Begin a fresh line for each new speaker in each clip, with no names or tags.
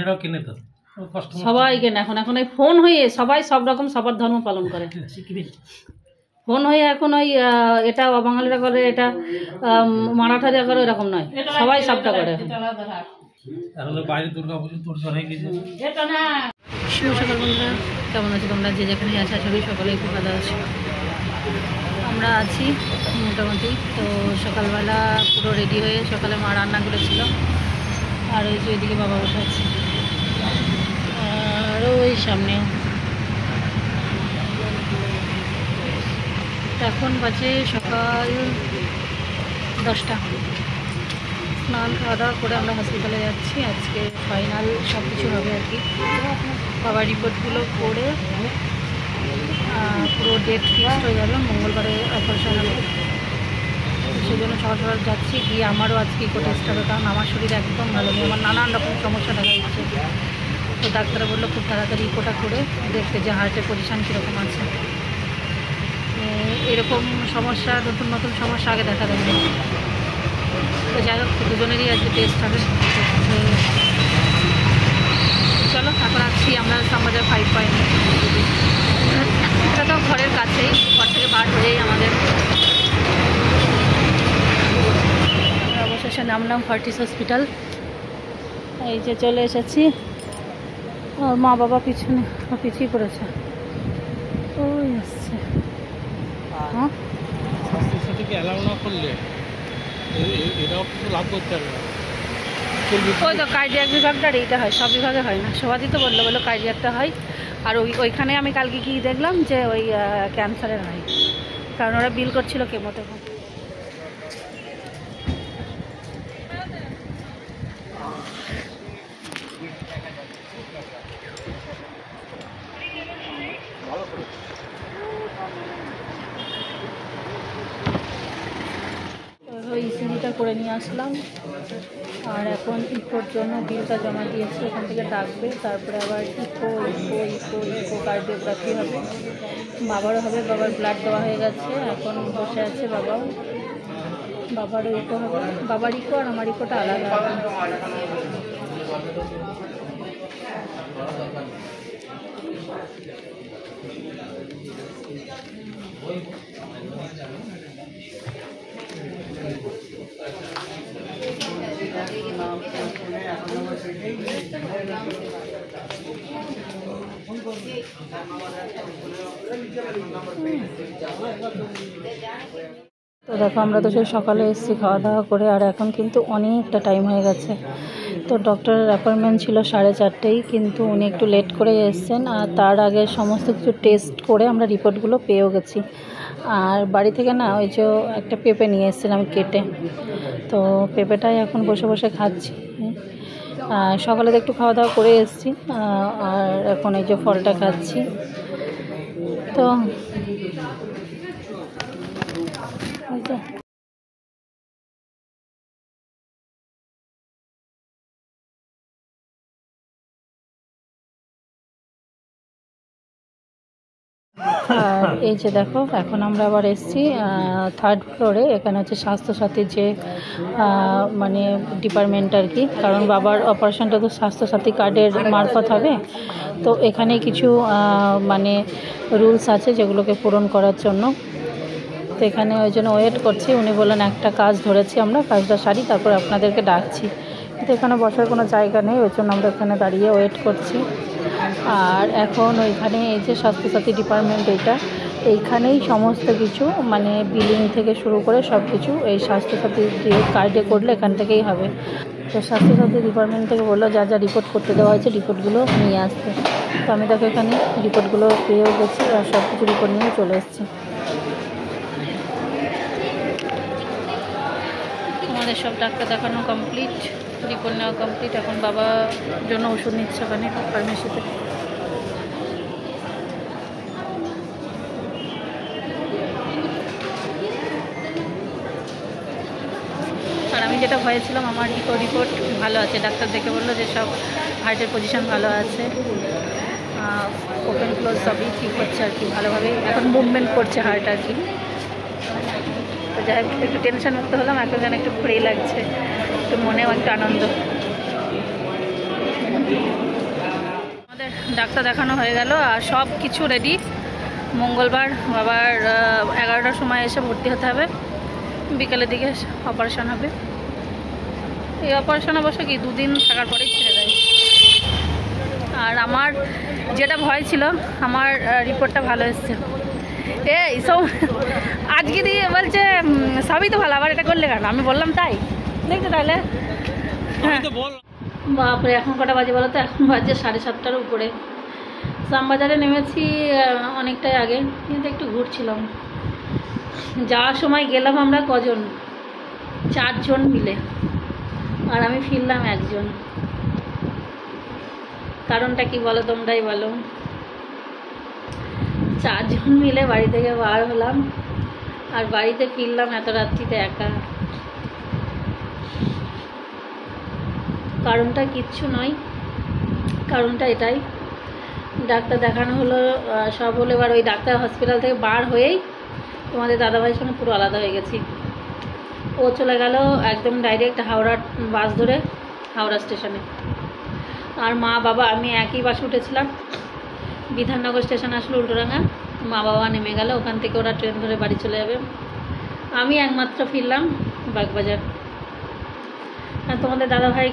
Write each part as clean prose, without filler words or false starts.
বাঙালিরাও কেনে তো
সবাই কেনে এখন এই ফোন হয়ে সবাই সব রকম সবার ধর্ম পালন করে ফোন হয়ে এখন ওই এটা বাঙালিরা করে এটা মারাঠারা করে এরকম নয় সবাই সবটা করে
এখন তো বাইরে দুর্গাপুজো তোর হয়ে গেছে।
শুভ সকাল বন্ধুরা, কেমন আছো তোমরা? যে যেখানে আসা ছবি সকলেই খুব ভালো আছো। আমরা আছি মোটামুটি। তো সকালবেলা পুরো রেডি হয়ে সকালে মা রান্না করেছিল, আর ওই যে ওইদিকে বাবা বসে আছে, আর ওই সামনেও। এখন বাজে সকাল 10টা। স্নান খাওয়া দাওয়া করে আমরা হসপিটালে যাচ্ছি। আজকে ফাইনাল সব কিছু হবে আর কি। বাবার রিপোর্টগুলো করে পুরো ডেট ফিক্সড হয়ে গেল, মঙ্গলবারে অপারেশন হবে। সেই জন্য সকাল সকাল যাচ্ছি। গিয়ে আমারও আজকে ইকো টেস্ট হবে, কারণ আমার শরীর একদম ভালো নেই, আমার নানান রকম সমস্যা দেখা দিচ্ছে। তো ডাক্তার বললো খুব তাড়াতাড়ি ইকোটা করে দেখতে যে হার্টের পজিশান কীরকম আছে। এরকম সমস্যা, নতুন নতুন সমস্যা আগে দেখা দেয়নি। তো যাই হোক, দুজনেরই আজকে টেস্ট হবে। চলো এখন আসছি আমরা শ্যামবাজার 5 পয়েন্ট। এটা তো ঘরের কাছেই, ঘর থেকে বার হয়েই আমাদের। অবশেষে নামলাম ফর্টিস হসপিটাল। এই যে চলে এসেছি। আর মা বাবা পিছিয়ে পড়েছে, ওই আসছে। হ্যাঁ,
স্বাস্থ্যের সাথে কি অ্যালাউ না করলে এরাও কিছু লাভ করতে পারবে না।
ওই তো কার্ডিয়াক বিভাগটার এইটা হয়, সব বিভাগে হয় না। সবারই তো বললো কার্ডিয়াকটা হয়। আর ওইখানে আমি কালকে কি দেখলাম যে ওই ক্যান্সারের হয়, কারণ ওরা বিল করছিল কেমোথেরাপি। ইসিজিটা করে নিয়ে আসলাম, আর এখন ইকোর জন্য বিলটা জমা দিয়েছি। এখান থেকে ডাকবে, তারপরে আবার ইকো কার্ডিওগ্রাফি হবে। বাবারও হবে, বাবার ব্লাড দেওয়া হয়ে গেছে, এখন বসে আছে বাবারও ইকো হবে। বাবার ইকো আর আমার ইকোটা আলাদা। তো দেখো, আমরা তো সেই সকালে এসেছি খাওয়া দাওয়া করে, আর এখন কিন্তু অনেকটা টাইম হয়ে গেছে। তো ডক্টরের অ্যাপয়েন্টমেন্ট ছিল 4:30, কিন্তু উনি একটু লেট করে এসেছেন। আর তার আগে সমস্ত কিছু টেস্ট করে আমরা রিপোর্টগুলো পেয়েও গেছি। আর বাড়ি থেকে না ওই যে একটা পেঁপে নিয়ে এসেছিলাম কেটে, তো পেঁপেটাই এখন বসে বসে খাচ্ছি। সকালে তো একটু খাওয়া দাওয়া করে এসেছি, আর এখন এই যে ফলটা খাচ্ছি। তো আর এই যে দেখো, এখন আমরা আবার এসেছি 3rd ফ্লোরে। এখানে হচ্ছে স্বাস্থ্যসাথীর যে মানে ডিপার্টমেন্ট আর কি, কারণ বাবার অপারেশনটা তো স্বাস্থ্যসাথী কার্ডের মারফত হবে। তো এখানে কিছু মানে রুলস আছে যেগুলোকে পূরণ করার জন্য। তো এখানে ওই জন্য ওয়েট করছি। উনি বললেন একটা কাজ ধরেছি, আমরা কাজটা সারি তারপর আপনাদেরকে ডাকছি। কিন্তু এখানে বসার কোনো জায়গা নেই, ওই জন্য আমরা এখানে দাঁড়িয়ে ওয়েট করছি। আর এখন ওইখানে এই যে স্বাস্থ্যসাথী ডিপার্টমেন্ট, এইখানেই সমস্ত কিছু মানে বিলিং থেকে শুরু করে সব কিছু এই স্বাস্থ্যসাথী যে কার্ডে করলে এখান থেকেই হবে। তো স্বাস্থ্যসাথী ডিপার্টমেন্ট থেকে বললো যা যা রিপোর্ট করতে দেওয়া হয়েছে রিপোর্টগুলো নিয়ে আসতে। তো আমি দেখো এখানে রিপোর্টগুলো পেয়েও গেছি, আর সব কিছু রিপোর্ট নিয়ে চলে এসেছি। আমাদের সব ডাক্তার দেখানো কমপ্লিট, রিপোর্ট নেওয়া কমপ্লিট। এখন বাবার জন্য ওষুধ নিচ্ছে ওখানে ফার্মেসিতে। আর আমি যেটা ভয়েছিলাম, আমার ইকো রিপোর্ট ভালো আছে। ডাক্তার দেখে বললো যে সব হার্টের পজিশন ভালো আছে, ওপেন ক্লোজ সবই ঠিক হচ্ছে আর কি, ভালোভাবেই এখন মুভমেন্ট করছে হার্ট আর কি। তো যাই হোক, একটু টেনশন মুক্ত হলাম, এখন যেন একটু ফ্রি লাগছে, একটু মনেও একটু আনন্দ। ডাক্তার দেখানো হয়ে গেল আর সব কিছু রেডি। মঙ্গলবার বাবার 11টার সময় এসে ভর্তি হতে হবে, বিকেলের দিকে অপারেশন হবে। এই অপারেশন অবশ্য কি 2 দিন থাকার পরেই ছেড়ে দেয়। আর আমার যেটা ভয় ছিল, আমার রিপোর্টটা ভালো এসছে। এই সব আজকে দিয়ে বলছে সবই তো ভালো, আবার এটা করলে কেন? আমি বললাম তাই, দেখতে তাহলে। বাপরে, এখন কটা বাজে বলো তো? এখন বাজে 7:30টার উপরে। শ্যামবাজারে নেমেছি অনেকটাই আগে, কিন্তু একটু ঘুরছিলাম। যাওয়ার সময় গেলাম আমরা কজন, 4 জন মিলে, আর আমি ফিরলাম 1 জন। কারণটা কি বলো, তোমরাই বলো। 4 জন মিলে বাড়ি থেকে বার হলাম, আর বাড়িতে ফিরলাম এত রাত্রিতে একা। কারণটা কিচ্ছু নয়, কারণটা এটাই, ডাক্তার দেখানো হলো, সব হলো। এবার ওই ডাক্তার হসপিটাল থেকে বার হয়েই তোমাদের দাদাভাইয়ের সঙ্গে পুরো আলাদা হয়ে গেছি। ও চলে গেল একদম ডাইরেক্ট হাওড়া বাস ধরে হাওড়া স্টেশনে। আর মা বাবা আমি একই বাসে উঠেছিলাম। বিধাননগর স্টেশন আসলো উল্টোডাঙ্গা, মা বাবা নেমে গেল, ওখান থেকে ওরা ট্রেন ধরে বাড়ি চলে যাবে। আমি একমাত্র ফিরলাম বাগবাজার। আর তোমাদের দাদাভাই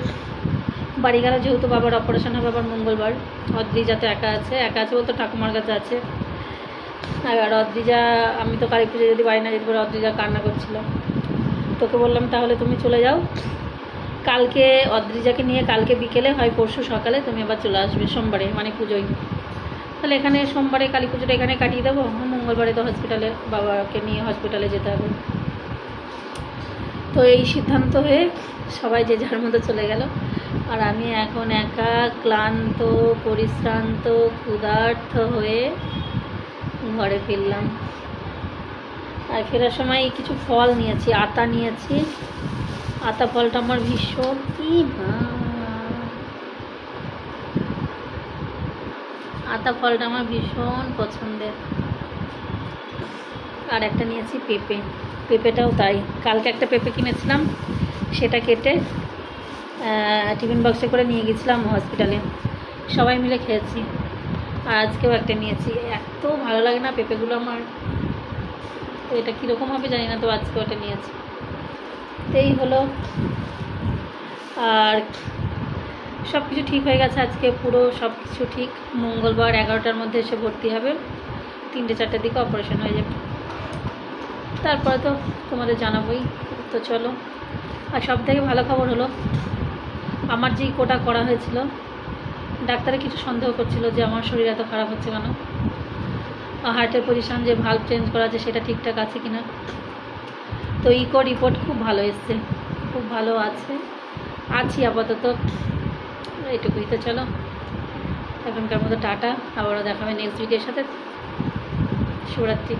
বাড়ি গেল, যেহেতু বাবার অপারেশন হবে আবার মঙ্গলবার। অদ্রিজাতে একা আছে বলতো ঠাকুমার কাছে আছে। আর অদ্রিজা, আমি তো কালী পুজো যদি বাড়ি না যেতে পারি, অদ্রিজা কান্না করছিল। তোকে বললাম তাহলে তুমি চলে যাও, কালকে অদ্রিজাকে নিয়ে কালকে বিকেলে হয় পরশু সকালে তুমি আবার চলে আসবে, সোমবারে মানে পুজোয়। তাহলে এখানে সোমবারে কালী পুজোটা এখানে কাটিয়ে দেবো, মঙ্গলবারে তো হসপিটালে বাবাকে নিয়ে হসপিটালে যেতে হবে। তো এই সিদ্ধান্ত হয়ে সবাই যে যার মতো চলে গেল। আর আমি এখন একা ক্লান্ত, পরিশ্রান্ত, ক্ষুধার্ত হয়ে ঘরে ফিরলাম। আর ফেরার সময় কিছু ফল নিয়েছি, আতা নিয়েছি। আতা ফলটা আমার ভীষণ, আতা ফলটা আমার ভীষণ পছন্দের। আর একটা নিয়েছি পেঁপে, পেঁপেটাও তাই। কালকে একটা পেঁপে কিনেছিলাম, সেটা কেটে টিফিন বক্সে করে নিয়ে গেছিলাম হসপিটালে, সবাই মিলে খেয়েছি। আর আজকেও একটা নিয়েছি, এত ভালো লাগে না পেঁপেগুলো আমার। তো এটা কীরকম হবে জানি না, তো আজকেও একটা নিয়েছি। এই হলো। আর সব কিছু ঠিক হয়ে গেছে আজকে, পুরো সব কিছু ঠিক। মঙ্গলবার 11টার মধ্যে এসে ভর্তি হবে, 3টে-4টের দিকে অপারেশন হয়ে যাবে। তারপরে তো তোমাদের জানাবোই। তো চলো। আর সব থেকে ভালো খবর হলো, আমার যে ইকোটা করা হয়েছিল, ডাক্তারে কিছু সন্দেহ করছিল যে আমার শরীর এত খারাপ হচ্ছে কেন, হার্টের পজিশন যে ভালভ চেঞ্জ করা আছে সেটা ঠিকঠাক আছে কিনা। তো ইকো রিপোর্ট খুব ভালো এসছে, খুব ভালো আছি আপাতত। এইটুকুই। তো চলো, এখনকার মতো টাটা, আবারও দেখাবে নেক্সট ভিডিওর সাথে। শুভরাত্রি।